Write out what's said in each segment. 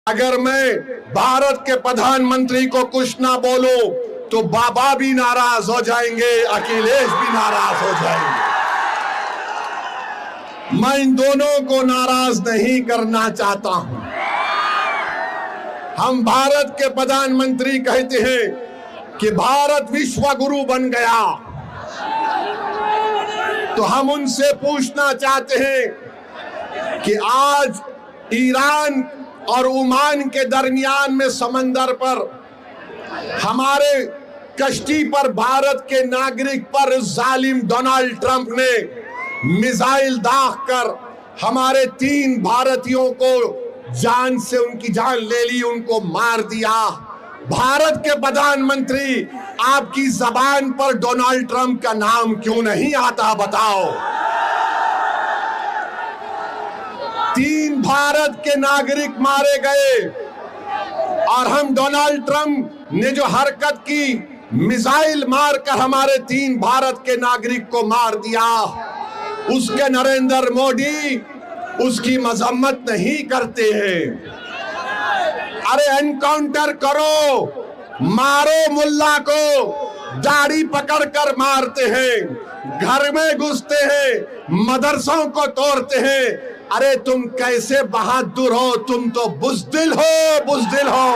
अगर मैं भारत के प्रधानमंत्री को कुछ ना बोलूं तो बाबा भी नाराज हो जाएंगे, अखिलेश भी नाराज हो जाएंगे। मैं इन दोनों को नाराज नहीं करना चाहता हूं। हम भारत के प्रधानमंत्री कहते हैं कि भारत विश्व गुरु बन गया, तो हम उनसे पूछना चाहते हैं कि आज ईरान और ओमान के दरमियान में समंदर पर हमारे कश्ती पर भारत के नागरिक पर जालिम डोनाल्ड ट्रंप ने मिसाइल दागकर हमारे 3 भारतीयों को जान से उनकी जान ले ली, उनको मार दिया। भारत के प्रधानमंत्री, आपकी जबान पर डोनाल्ड ट्रंप का नाम क्यों नहीं आता, बताओ। 3 भारत के नागरिक मारे गए और हम डोनाल्ड ट्रंप ने जो हरकत की, मिसाइल मारकर हमारे 3 भारत के नागरिक को मार दिया, उसके नरेंद्र मोदी उसकी मजम्मत नहीं करते हैं। अरे एनकाउंटर करो, मारो मुल्ला को, दाढ़ी पकड़कर मारते हैं, घर में घुसते हैं, मदरसों को तोड़ते हैं। अरे तुम कैसे बहादुर हो, तुम तो बुज़दिल हो, बुज़दिल हो।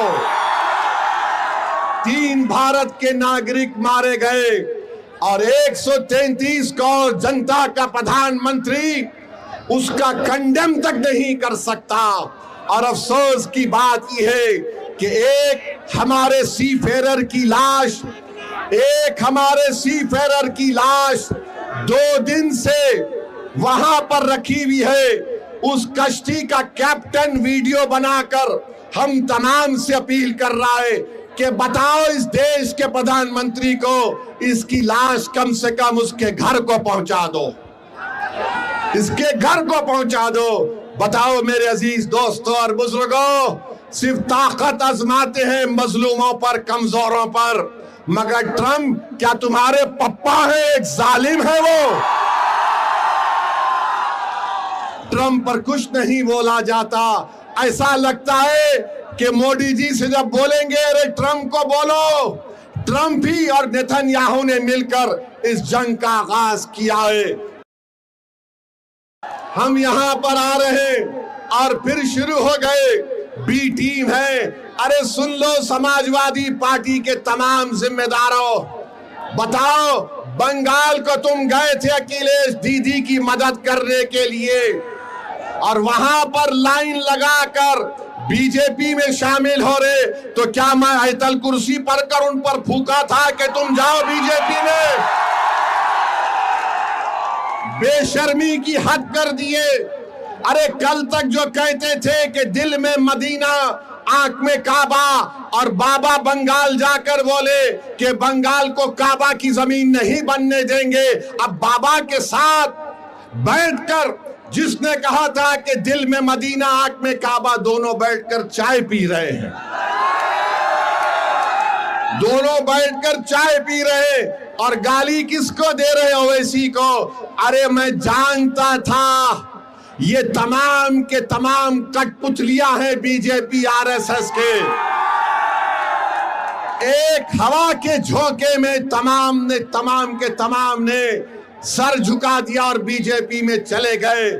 3 भारत के नागरिक मारे गए और 133 करोड़ जनता का प्रधानमंत्री उसका कंडेम तक नहीं कर सकता। और अफसोस की बात यह है कि एक हमारे सीफेरर की लाश, 2 दिन से वहां पर रखी हुई है। उस कश्ती का कैप्टन वीडियो बनाकर हम तमाम से अपील कर रहा है कि बताओ इस देश के प्रधानमंत्री को इसकी लाश कम से कम उसके घर को पहुंचा दो, इसके घर को पहुंचा दो। बताओ मेरे अजीज दोस्तों और बुजुर्गों, सिर्फ ताकत आजमाते हैं मजलूमों पर, कमजोरों पर, मगर ट्रंप क्या तुम्हारे पप्पा है? एक जालिम है वो। ट्रंप पर कुछ नहीं बोला जाता। ऐसा लगता है कि मोदी जी से जब बोलेंगे अरे ट्रंप को बोलो, ट्रंप ही और नेतन्याहू ने मिलकर इस जंग का आगाज किया है। हम यहां पर आ रहे हैं और फिर शुरू हो गए, बी टीम है। अरे सुन लो समाजवादी पार्टी के तमाम जिम्मेदारों, बताओ बंगाल को तुम गए थे अखिलेश दीदी की मदद करने के लिए और वहां पर लाइन लगाकर बीजेपी में शामिल हो रहे, तो क्या मैं आयतल कुर्सी पर कर उन पर फूका था कि तुम जाओ बीजेपी में? बेशर्मी की हद कर दिए। अरे कल तक जो कहते थे कि दिल में मदीना आंख में काबा, और बाबा बंगाल जाकर बोले कि बंगाल को काबा की जमीन नहीं बनने देंगे। अब बाबा के साथ बैठकर जिसने कहा था कि दिल में मदीना आंख में काबा, दोनों बैठकर चाय पी रहे हैं, दोनों बैठकर चाय पी रहे और गाली किसको दे रहे हो? ओवैसी को। अरे मैं जानता था ये तमाम के तमाम कठपुतलियां हैं बीजेपी आरएसएस के। एक हवा के झोंके में तमाम के तमाम ने सर झुका दिया और बीजेपी में चले गए।